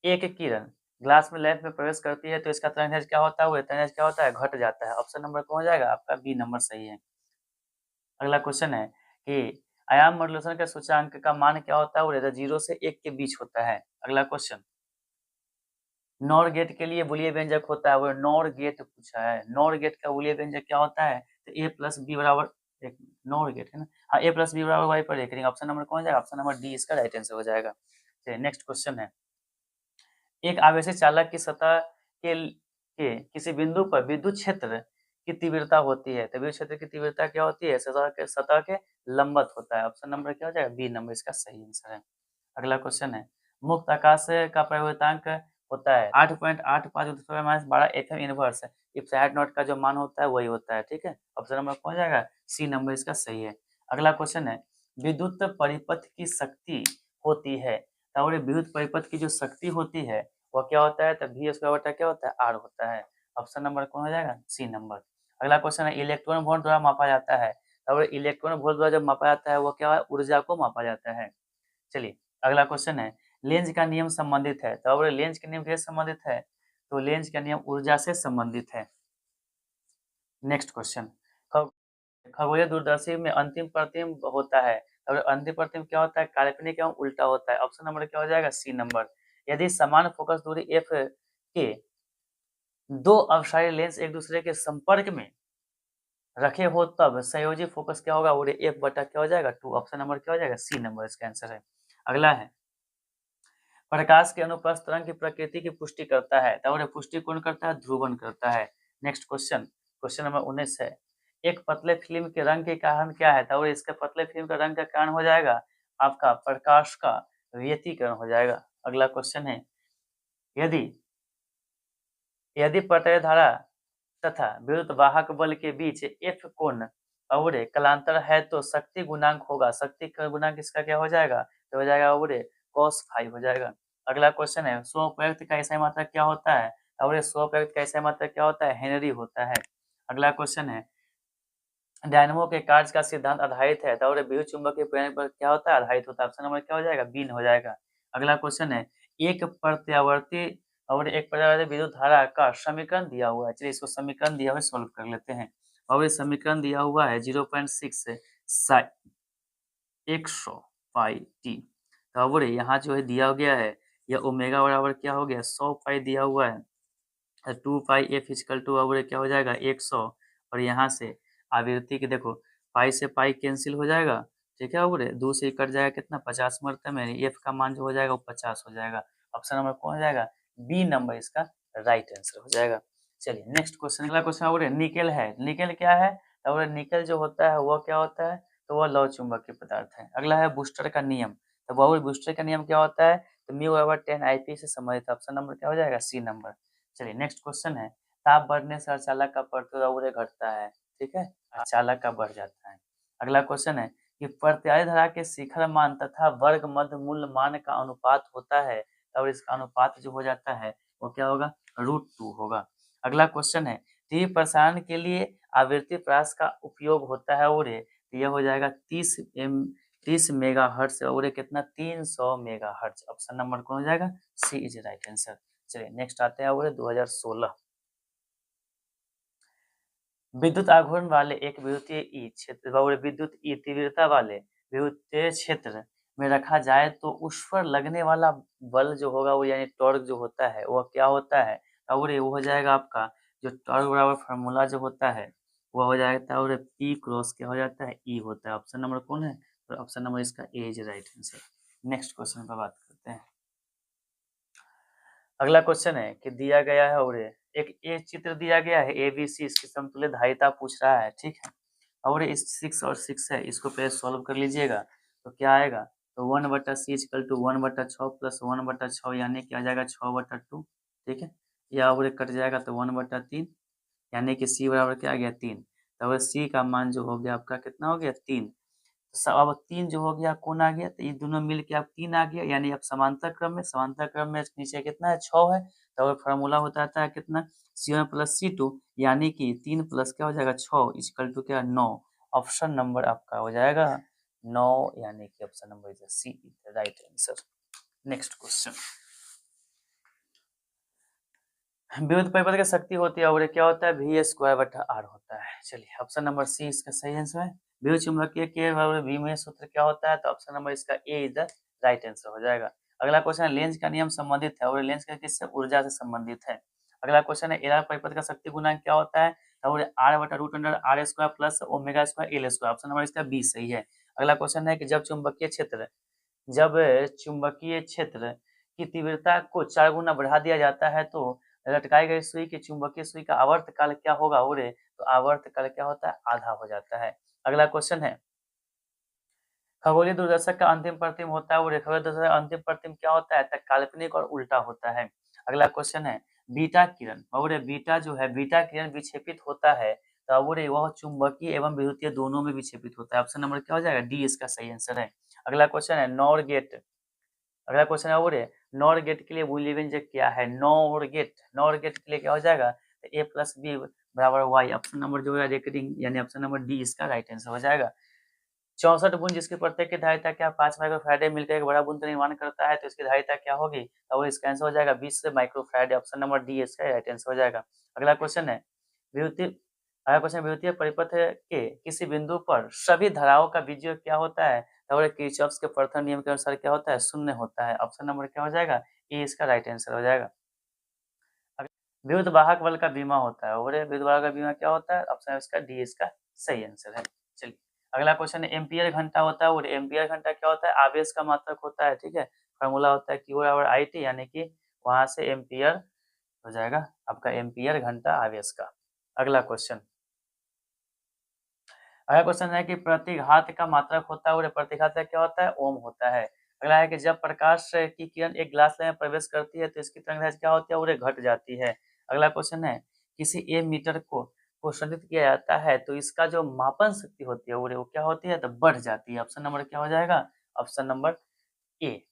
एक किरण ग्लास में लैंप में प्रवेश करती है तो इसका तरंगदैर्घ्य क्या होता है, वो तरंगदैर्घ्य क्या होता है, घट जाता है। ऑप्शन नंबर कौन हो जाएगा आपका, बी नंबर सही है। अगला क्वेश्चन है कि आयाम मॉड्यूलेशन के सूचांक का मान क्या होता है, वो 0 से 1 के बीच होता है। अगला क्वेश्चन, नॉर गेट के लिए बुलियन व्यंजक होता है, वो नॉर गेट पूछा है, नॉर गेट का बुलियन व्यंजक क्या होता है, तो ए प्लस बी बराबर, एक नॉर गेट है ना, हाँ ए प्लस बी बराबर वाई पर एक, ऑप्शन नंबर कौन जाएगा, ऑप्शन नंबर डी इसका राइट आंसर हो जाएगा। चलिए नेक्स्ट क्वेश्चन है, एक आवेशित चालक की सतह के किसी बिंदु पर विद्युत क्षेत्र की तीव्रता होती है, तो विद्युत क्षेत्र की तीव्रता क्या होती है, सतह के लंबवत होता है, ऑप्शन नंबर क्या हो जाएगा, बी नंबर इसका सही आंसर है। अगला क्वेश्चन है, मुक्त आकाश का परिवर्तनांक होता है 8.85 × 10⁻12 FM इनवर्स, इप्सिलॉन नॉट का जो मान होता है वही होता है, ठीक है, ऑप्शन नंबर कौन जाएगा, सी नंबर इसका सही है। अगला क्वेश्चन है, विद्युत परिपथ की शक्ति होती है, और विद्युत परिपथ की जो शक्ति होती है वह क्या होता है, तो वी स्क्वायर बटा क्या होता है, आर होता है, ऑप्शन नंबर कौन हो जाएगा, सी नंबर। अगला क्वेश्चन है, इलेक्ट्रॉन वोल्ट द्वारा मापा जाता है, और इलेक्ट्रॉन वोल्ट द्वारा जब मापा जाता है वो क्या है, ऊर्जा को मापा जाता है। चलिए अगला क्वेश्चन है, लेंज का नियम संबंधित है, तो अगर लेंज के नियम किससे संबंधित है, तो लेंज का नियम ऊर्जा से संबंधित है। नेक्स्ट क्वेश्चन, खगोलीय दूरदर्शी में अंतिम प्रतिबिंब होता है, और अंतिम प्रतिबिंब क्या होता है, काल्पनिक एवं उल्टा होता है, ऑप्शन नंबर क्या हो जाएगा, सी नंबर। यदि समान फोकस दूरी एफ के दो अपसारी लेंस एक दूसरे के संपर्क में रखे हो तब संयोजी फोकस क्या होगा, वो एफ बटा क्या हो जाएगा, 2, ऑप्शन नंबर क्या हो जाएगा, सी नंबर इसका आंसर है। अगला है, प्रकाश के अनुप्रस्थ तरंग की प्रकृति की पुष्टि करता है, तो पुष्टि कौन करता है, ध्रुवन करता है। नेक्स्ट क्वेश्चन, क्वेश्चन नंबर 19 है, एक पतले फिल्म के रंग के कारण क्या है, तो इसके पतले फिल्म का रंग का कारण हो जाएगा आपका प्रकाश का व्यतिकरण हो जाएगा। अगला क्वेश्चन है, यदि यदि पटय धारा तथा विद्युत वाहक बल के बीच एफ कोण और कलांतर है तो शक्ति गुणांक होगा, शक्ति का गुणांक इसका क्या हो जाएगा, तो हो जाएगा और cos फाइव हो जाएगा। अगला क्वेश्चन है, स्वप्रयुक्त का ऐसा मात्रक क्या होता है, और स्वप्रयुक्त का ऐसा मात्रक क्या होता है, हेनरी होता है। अगला क्वेश्चन है, डायनमो के कार्य का सिद्धांत आधारित है, तो विद्युत चुंबकीय प्रेरण पर क्या होता है, आधारित होता है, ऑप्शन नंबर क्या हो जाएगा, बीन हो जाएगा। अगला क्वेश्चन है, एक प्रत्यावर्ती और एक प्रत्यावर्ती विद्युत धारा का समीकरण दिया हुआ है, चलिए इसको समीकरण दिया हुआ है सॉल्व कर लेते हैं। और ये समीकरण दिया हुआ है 0.6 100 पाई टी, तो अब यहाँ जो है दिया गया है, यह ओमेगा बराबर क्या हो गया, 100 पाई दिया हुआ है, 2 पाई एफ इक्वल टू अब क्या हो जाएगा 100, और यहाँ से आवृत्ति की देखो पाई से पाई कैंसिल हो जाएगा, ठीक है, और 2 से कट जाएगा कितना 50 मरतब में, एफ का मान जो हो जाएगा वो 50 हो जाएगा, ऑप्शन नंबर कौन हो जाएगा, बी नंबर इसका राइट आंसर हो जाएगा। चलिए नेक्स्ट क्वेश्चन, अगला क्वेश्चन और निकेल है, निकेल क्या है, और निकेल जो होता है वह क्या होता है, तो वह लौह चुंबकीय पदार्थ है। अगला है बूस्टर का नियम, तो वह बूस्टर का नियम क्या होता है, तो म्यू बराबर 10 IP से संबंधित, ऑप्शन नंबर क्या हो जाएगा, सी नंबर। चलिए नेक्स्ट क्वेश्चन है, ताप बढ़ने से अर्धचालक का प्रतिरोध घटता है, ठीक है, अर्धचालक का बढ़ जाता है। अगला क्वेश्चन है कि प्रत्यायी धारा के शिखर मान तथा वर्ग मध्य मूल मान का अनुपात होता है, और इसका अनुपात जो हो जाता है वो क्या होगा, √2 होगा। अगला क्वेश्चन है, टीवी प्रसारण के लिए आवृत्ति प्रयास का उपयोग होता है, और यह हो जाएगा 30 मेगाहर्ट्ज, और ये कितना 300 मेगाहर्ट्ज, ऑप्शन नंबर कौन हो जाएगा, सी इज राइट आंसर। चलिए नेक्स्ट आते हैं और 2016, विद्युत आघूर्ण वाले एक विद्युतीय ई क्षेत्र और विद्युत ई तीव्रता वाले विद्युतीय क्षेत्र में रखा जाए तो उस पर लगने वाला बल जो होगा वो यानी टॉर्क जो होता है वह क्या होता है, और वो हो जाएगा आपका जो टॉर्क बराबर फार्मूला जो होता है वह हो जाता है, और पी क्रॉस क्या हो जाता है, ई होता है, ऑप्शन नंबर कौन है, तो ऑप्शन नंबर इसका A is right answer. Next question पर बात करते हैं। अगला क्वेश्चन है कि दिया गया है, और एक ए चित्र दिया गया है ABC, इसकी समतुल्य धारिता पूछ रहा है, ठीक है, और इस 6 और 6 है, इसको पहले सॉल्व कर लीजिएगा, तो क्या आएगा, तो 1/c इक्वल टू 1/6 प्लस 1/6 यानी कि आ जाएगा 6/2, ठीक है, या और कट जाएगा तो 1/3 यानी कि c बराबर क्या आ गया 3, तो c का मान जो हो गया आपका कितना हो गया 3, अब 3 जो हो गया कौन आ गया, तो ये दोनों मिल के अब 3 आ गया, यानी अब समांतर क्रम में नीचे कितना है 6 है, तो फार्मूला होता है कितना C1 प्लस C2, यानी कि 3 प्लस क्या हो जाएगा 6 इक्वल टू क्या 9, ऑप्शन नंबर आपका हो जाएगा 9, यानी कि option number is C is right answer. Next question, विद्युत परिपथ की शक्ति होती है और ये क्या होता है V²/R होता है। चलिए ऑप्शन नंबर सी इसका सही आंसर है। विद्युत चुम्बकीय के बराबर बी में सूत्र क्या होता है, तो ऑप्शन नंबर इसका A is the right answer हो जाएगा। अगला क्वेश्चन है लेंज का नियम संबंधित है और लेंज का किससे ऊर्जा से संबंधित है। अगला क्वेश्चन है एलआर परिपथ का शक्ति गुणांक क्या होता है और आर बटा root under R square plus omega square L square. Option number इसका बी सही है। अगला क्वेश्चन है कि जब चुंबकीय क्षेत्र की तीव्रता को 4 गुना बढ़ा दिया जाता है तो लटकाई गई सुई की चुंबकीय सुई का आवर्त काल क्या होगा बोले तो आवर्त काल क्या होता है आधा हो जाता है। अगला क्वेश्चन है खगोलीय दूरदर्शक का अंतिम प्रतिम होता है और खगोलीय दूरदर्शक का अंतिम प्रतिम क्या होता है तो काल्पनिक और उल्टा होता है। अगला क्वेश्चन है बीटा किरण और बीटा जो है बीटा किरण विक्षेपित होता है तो वह चुंबकीय एवं विद्युतीय दोनों में विक्षेपित होता है। ऑप्शन नंबर क्या हो जाएगा डी इसका सही आंसर है। अगला क्वेश्चन है नॉर गेट। अगला क्वेश्चन है बोले नॉर गेट के लिए मूल्य व्यंजक क्या है। नॉर गेट के लिए क्या हो जाएगा तो ए प्लस बी बराबर वाई। ऑप्शन नंबर जो है रेकरिंग यानी ऑप्शन नंबर डी इसका राइट आंसर हो जाएगा। 64 बूंद जिसकी प्रत्येक की धारिता क्या 5 माइक्रोफैराड मिलकर एक बड़ा बूंद का निर्माण करता है तो इसकी धारिता क्या होगी और इसका आंसर हो जाएगा 20 माइक्रोफैराड। ऑप्शन नंबर डी इसका राइट आंसर हो जाएगा। अगला क्वेश्चन है विद्युतीय परिपथ के किसी बिंदु पर सभी धाराओं का बीजयोग क्या होता है और किरचॉफ के प्रथम नियम के अनुसार क्या होता है शून्य होता है। ऑप्शन नंबर क्या हो जाएगा ए इसका राइट आंसर हो जाएगा। विद्युत वाहक बल का बीमा होता है और विद्युत वाहक का बीमा क्या होता है ऑप्शन इसका डी इसका सही आंसर है। चलिए अगला क्वेश्चन है एम्पियर घंटा होता है और एम्पियर घंटा क्या होता है आवेश का मात्रक होता है। ठीक है फॉर्मूला होता है क्यू और आई टी यानी कि वहां से एम्पियर हो जाएगा आपका एम्पियर घंटा आवेश का। अगला क्वेश्चन है कि प्रतिघात का मात्रक होता है और प्रतिघात का क्या होता है ओम होता है। अगला है कि जब प्रकाश की किरण एक ग्लास में प्रवेश करती है तो इसकी तरंगदैर्घ्य क्या होती है और घट जाती है। अगला क्वेश्चन है किसी ए मीटर को संचित किया जाता है तो इसका जो मापन शक्ति होती है वो क्या होती है तो बढ़ जाती है। ऑप्शन नंबर क्या हो जाएगा ऑप्शन नंबर ए।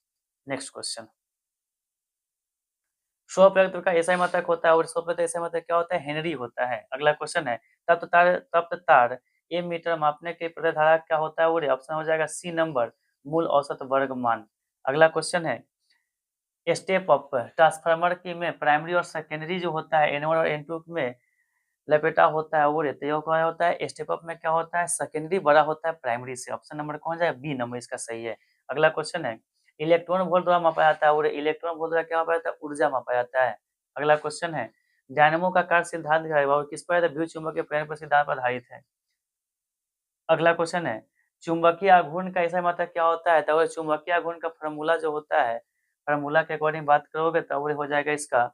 नेक्स्ट क्वेश्चन 100 प्रतिशत का एसआई मात्रक होता है और 100% एसआई मात्रक क्या होता है हेनरी होता है। अगला क्वेश्चन है तप्त तार ए मीटर मापने के प्रत्येक धारा क्या होता है और ऑप्शन हो जाएगा सी नंबर मूल औसत वर्ग मान। अगला क्वेश्चन है स्टेप अप ट्रांसफार्मर की में प्राइमरी और सेकेंडरी जो होता है N1 और N2 में लपेटा होता है वो क्या होता है स्टेप अप में क्या होता है सेकेंडरी बड़ा होता है प्राइमरी से। ऑप्शन नंबर कौन जाएगा बी नंबर इसका सही है। अगला क्वेश्चन है इलेक्ट्रॉन वोल्ट द्वारा मापा जाता है और इलेक्ट्रॉन वोल्ट द्वारा क्या मापा जाता है ऊर्जा मापा जाता है। अगला क्वेश्चन है डायनेमो का कार्य सिद्धांत क्या है और किस पर विद्युत चुंबकीय प्रेरण पर सिद्धांत पर आधारित है। अगला क्वेश्चन है चुंबकीय आघूर्ण का ऐसा मात्रक क्या होता है तो चुंबकीय आघूर्ण का फॉर्मूला जो होता है फॉर्मूला के अकॉर्डिंग बात करोगे तो हो जाएगा इसका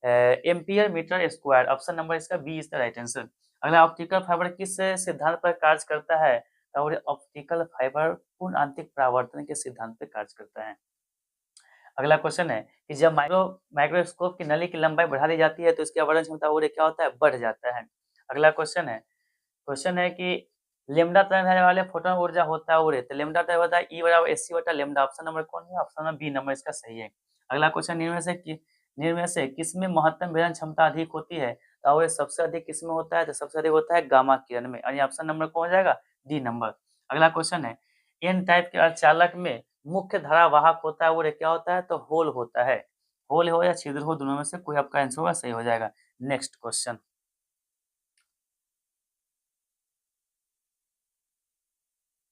ampere metre square. Option number इसका B is the right answer. अगला ऑप्टिकल फाइबर किस सिद्धांत पर कार्य करता है और ऑप्टिकल फाइबर पूर्ण आंतरिक परावर्तन के सिद्धांत पर कार्य करता है। अगला क्वेश्चन है कि जब माइक्रोस्कोप की नली की लंबाई बढ़ा दी जाती है तो इसकी आवरण क्षमता और क्या होता है बढ़ जाता है। अगला क्वेश्चन है कि लेमडा तरंग वाले फोटोन ऊर्जा होता है और तो लेमडा तरंग होता है ई बराबर एसी बटा लेमडा। ऑप्शन नंबर कौन है ऑप्शन नंबर बी नंबर इसका सही है। अगला क्वेश्चन निम्न से किसमें महत्तम विकिरण क्षमता अधिक होती है तो ये सबसे अधिक किसमें होता है तो सबसे अधिक होता है गामा किरण में यानी ऑप्शन नंबर कौन हो जाएगा डी नंबर। अगला क्वेश्चन है एन टाइप के अर्धचालक में मुख्य धारा वाहक होता है और क्या होता है तो होल होता है। होल हो या छिद्र हो दोनों में से कोई आपका आंसर होगा सही हो जाएगा। नेक्स्ट क्वेश्चन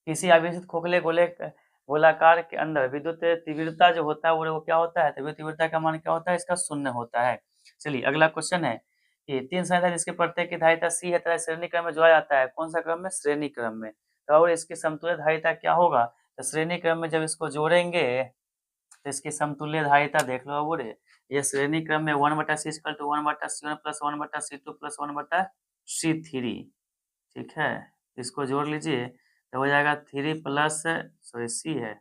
किसी आवेशित खोखले गोलाकार के अंदर विद्युत तीव्रता जो होता है वो क्या होता है तो विद्युत तीव्रता का मान क्या होता है इसका शून्य होता है। चलिए अगला क्वेश्चन है कि 3 संख्या जिसके प्रत्येक की धारिता सी है तरह श्रेणी क्रम में जोड़ा जाता है कौन सा क्रम में श्रेणी क्रम में तो और इसकी समतुल्य धारिता क्या होगा तो श्रेणी क्रम में जब इसको जोड़ेंगे तो इसकी समतुल्य धारिता देख लो बोले ये श्रेणी क्रम में 1/c=1/c1 plus 1/c2 plus 1/c3। ठीक है इसको जोड़ लीजिए तो हो जाएगा 3 प्लस सॉरी सी है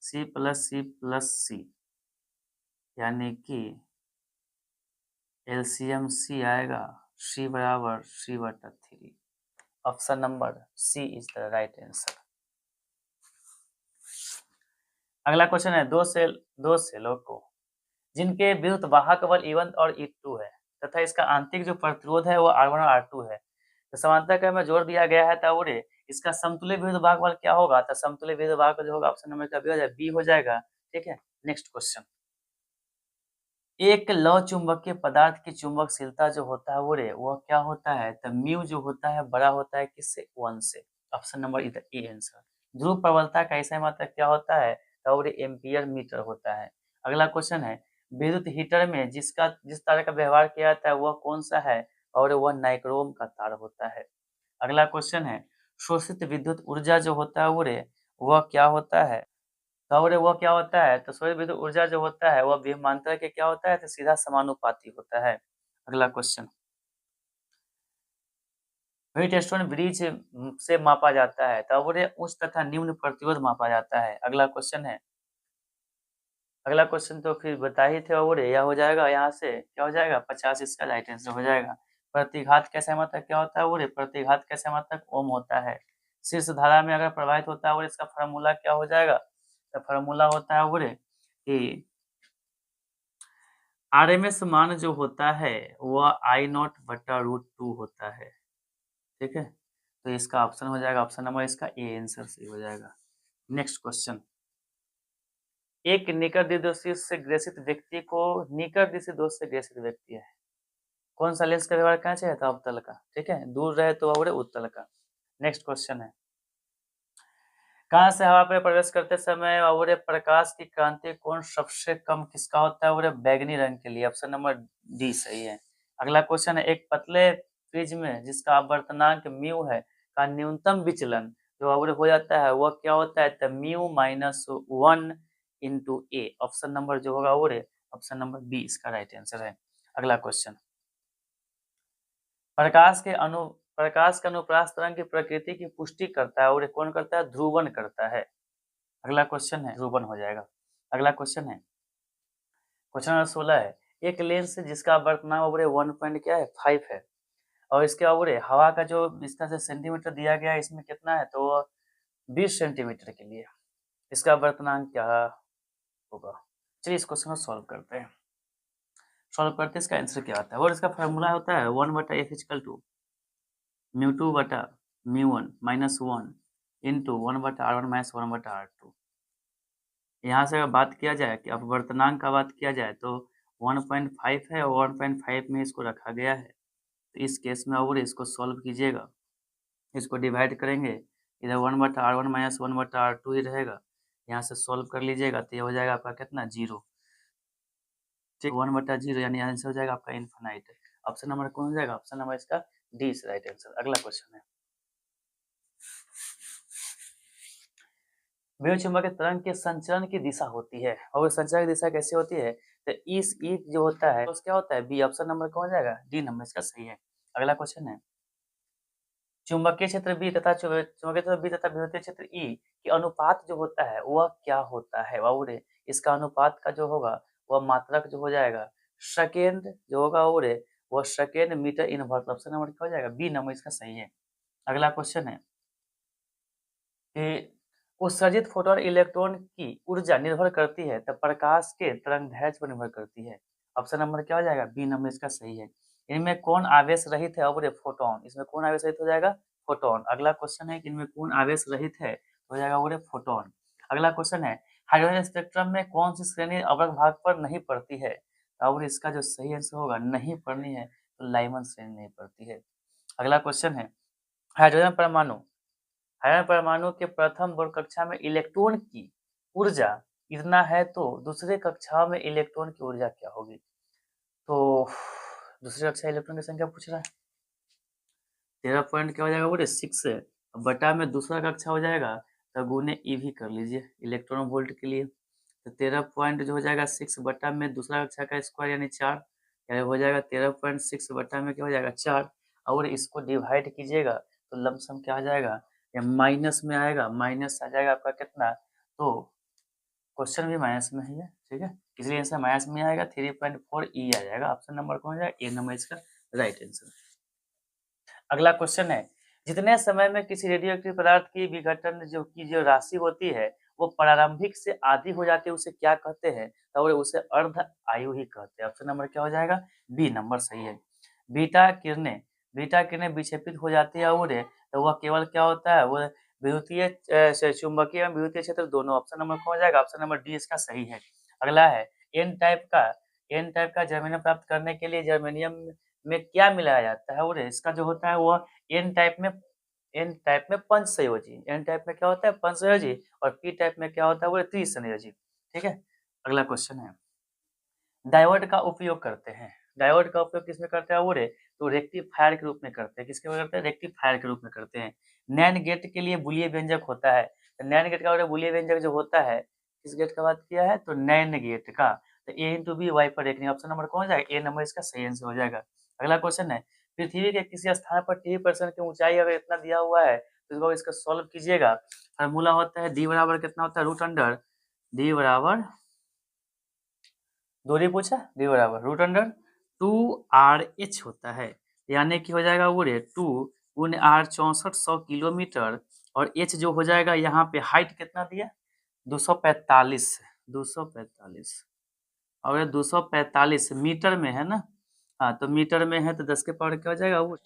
सी प्लस सी यानी कि एलसीएम सी आएगा सी बराबर c/3। Option number C is the right answer. अगला क्वेश्चन है दो सेलों को जिनके विद्युत वाहक बल E1 और E2 है तथा इसका आंतरिक जो प्रतिरोध है वो R1 और R2 है तो समांतर क्रम में जोड़ दिया गया है तो इसका समतुल्य विद्युत वाहक बल क्या होगा तो समतुल्य विद्युत वाहक जो होगा ऑप्शन नंबर का बी हो जाएगा। ठीक है नेक्स्ट क्वेश्चन एक लौ चुंबकीय पदार्थ की चुंबकशीलता जो होता है वो क्या होता है तो म्यू जो होता है बड़ा होता है किससे 1 से। Option number A answer. ध्रुव प्रबलता का ऐसा मात्रक क्या होता है और एम्पियर मीटर होता है। अगला क्वेश्चन है, विद्युत हीटर में जिस तार का व्यवहार किया जाता है वह कौन सा है, और वह नाइक्रोम का तार होता है। अगला क्वेश्चन है, शोषित विद्युत ऊर्जा जो होता है वह क्या होता है, तो वह क्या होता है, तो शोषित विद्युत ऊर्जा जो होता है वह विभवांतर के क्या होता है, तो सीधा समानुपाती होता है। अगला क्वेश्चन, व्हीटस्टोन ब्रिज से मापा जाता है, तो उच्च तथा निम्न प्रतिरोध मापा जाता है। अगला क्वेश्चन है, अगला क्वेश्चन तो फिर बता ही थे, और यह हो जाएगा, यहाँ से क्या हो जाएगा 50, इसका राइट आंसर हो जाएगा। प्रतिघात का समर्थक क्या होता है, प्रतिघात का समर्थक ओम होता है। शीर्ष धारा में अगर प्रवाहित होता है और इसका फार्मूला क्या हो जाएगा, तो फार्मूला होता है कि आरएमएस मान जो होता है वह I0/√2 होता है। ठीक है, तो इसका ऑप्शन हो जाएगा, ऑप्शन नंबर इसका ए आंसर सही हो जाएगा। नेक्स्ट क्वेश्चन, एक निकट द्विदोषी से ग्रसित व्यक्ति को, निकट द्विदोषी दोष से ग्रसित व्यक्ति है, कौन सा लेंस का व्यवहार कहाँ चाहिए था, अवतल का। ठीक है, दूर रहे तो उत्तल का। नेक्स्ट क्वेश्चन है, कहाँ से हवा पे प्रवेश करते समय प्रकाश की क्रांति कोण सबसे कम किसका होता है, बैगनी रंग के लिए, ऑप्शन नंबर डी सही है। अगला क्वेश्चन है, एक पतले प्रिज्म में जिसका अपवर्तनांक म्यू है का न्यूनतम विचलन जो हो जाता है वह क्या होता है, तो म्यू -1 इंटू ए, ऑप्शन नंबर जो होगा ऑप्शन नंबर बी इसका राइट आंसर है। अगला क्वेश्चन, प्रकाश का अनुप्रास तरंग की प्रकृति की पुष्टि करता है और कौन करता है, ध्रुवन करता है। अगला क्वेश्चन है, ध्रुवन हो जाएगा। अगला क्वेश्चन है, क्वेश्चन नंबर 16 है, एक लेंस जिसका अपवर्तनांक 1 पॉइंट क्या है 5 है, और इसके हवा का जो इसका से सेंटीमीटर दिया गया है इसमें कितना है, तो 20 सेंटीमीटर के लिए इसका अपवर्तनांक क्या होगा। चलिए इस क्वेश्चन को सॉल्व करते हैं। सॉल्व करते इसका आंसर क्या आता है, और इसका फार्मूला होता है 1/f = μ2/μ1 -1 इंटू 1/r1 - 1/r2। यहाँ से अगर बात किया जाए कि अपवर्तनांक का बात किया जाए तो 1.5 है और 1.5 में इसको रखा गया है, तो इस केस में इसको सॉल्व कीजिएगा, इसको डिवाइड करेंगे, इधर 1/r1 - 1/r2 ही रहेगा, यहाँ से सॉल्व कर लीजिएगा तो ये हो जाएगा आपका कितना 0, ठीक 1/0, यानी आंसर हो जाएगा आपका इनफाइनाइट। ऑप्शन नंबर कौन हो जाएगा, ऑप्शन नंबर इसका डी इज राइट आंसर। अगला क्वेश्चन है, विद्युत चुम्बकीय तरंग के संचरण की दिशा होती है, और संचरण की दिशा कैसे होती है, तो इस ई जो होता है तो क्या होता है बी, ऑप्शन नंबर कौन हो जाएगा, डी नंबर इसका सही है। अगला क्वेश्चन है, चुंबकीय क्षेत्र बी तथा चुंबकीय क्षेत्र बी तथा विद्युतीय क्षेत्र ई के अनुपात जो होता है वह क्या होता है, और इसका अनुपात का जो होगा वह मात्रक जो हो जाएगा सेकेंड जो होगा, वह second metre inverse, option number क्या हो जाएगा, बी नंबर इसका सही है। अगला क्वेश्चन है कि उत्सर्जित फोटोन इलेक्ट्रॉन की ऊर्जा निर्भर करती है तो प्रकाश के तरंगदैर्ध्य पर निर्भर करती है, ऑप्शन नंबर क्या हो जाएगा, बी नंबर इसका सही है। इनमें कौन आवेश रहित है, और फोटोन, इसमें कौन आवेश रहित हो जाएगा, फोटोन। अगला क्वेश्चन है कि इनमें कौन आवेश रहित है, तो हो जाएगा फोटोन। अगला क्वेश्चन है, हाइड्रोजन स्पेक्ट्रम में कौन सी श्रेणी अवर्ण भाग पर नहीं पड़ती है, और इसका जो सही आंसर होगा नहीं पढ़नी है तो लाइमन श्रेणी नहीं पड़ती है। अगला क्वेश्चन है, हाइड्रोजन परमाणु के प्रथम बोर्ड कक्षा में इलेक्ट्रॉन की ऊर्जा इतना है तो दूसरे कक्षा में इलेक्ट्रॉन की ऊर्जा क्या होगी, तो दूसरी कक्षा इलेक्ट्रॉन की संख्या पूछ रहा है, 13 पॉइंट क्या हो जाएगा 6 है, बटा में दूसरा कक्षा हो जाएगा तो गुने ई भी कर लीजिए इलेक्ट्रॉन वोल्ट के लिए, तो 13 पॉइंट जो हो जाएगा 6 बटा में दूसरा कक्षा का स्क्वायर यानी 4, यानी हो जाएगा 13.6 बटा में क्या हो जाएगा 4, और इसको डिवाइड कीजिएगा तो लमसम क्या आ जाएगा, या माइनस में आएगा, माइनस आ जाएगा आपका कितना, तो क्वेश्चन भी माइनस में ही है, ठीक है, इसलिए आंसर माइनस में आएगा, 3.4 ई आ जाएगा, ऑप्शन नंबर कौन हो जाएगा, ए नंबर इसका राइट आंसर। अगला क्वेश्चन है, जितने समय में किसी रेडियोएक्टिव पदार्थ की विघटन जो राशि होती है वो प्रारंभिक से आधी हो जाती है उसे क्या कहते हैं, तो उसे अर्ध आयु ही कहते हैं, ऑप्शन नंबर क्या हो जाएगा, बी नंबर सही है। बीटा किरणें विक्षेपित हो जाती है और तो वह केवल क्या होता है, वो विद्युतीय चुंबकीय एवं विद्युतीय क्षेत्र दोनों, ऑप्शन नंबर कौन हो जाएगा, ऑप्शन नंबर डी इसका सही है। अगला है, एन टाइप का जर्मेनियम प्राप्त करने के लिए जर्मेनियम में क्या मिलाया जाता है, और इसका जो होता है वो एन टाइप में एन टाइप में पंचसंयोजी, एन टाइप में क्या होता है पंचसंयोजी, और पी टाइप में क्या होता है वो त्रिसंयोजी। ठीक है, अगला क्वेश्चन है, डायोड का उपयोग करते हैं, डायोड का उपयोग किसमें करते हैं बोले तो रेक्टिफायर के रूप में करते हैं, किसके रूप में करते हैं रेक्टिफायर के रूप में करते हैं। नैंड गेट के लिए बूलियन व्यंजक होता है, तो नैंड गेट का बूलियन व्यंजक जो होता है किस गेट का बात किया है तो नैंड गेट का, तो ए इंटू बी वाई पर रेखनी, ऑप्शन नंबर कौन हो जाएगा ए नंबर इसका सही आंसर हो जाएगा। अगला क्वेश्चन है, पृथ्वी के किसी स्थान पर टी% की ऊंचाई अगर इतना दिया हुआ है तो इसको इसका सॉल्व कीजिएगा। फार्मूला होता है डी बराबर कितना होता है रूट अंडर डी बराबर दूरी पूछा डी बराबर रूट अंडर 2RH होता है, यानी कि हो जाएगा वो रे 2 गुने आर 6400 किलोमीटर, और एच जो हो जाएगा यहाँ पे हाइट कितना दिया 245, 245, और ये 245 मीटर में है ना, हाँ तो मीटर में है तो 10 के पावर क्या हो जाएगा वो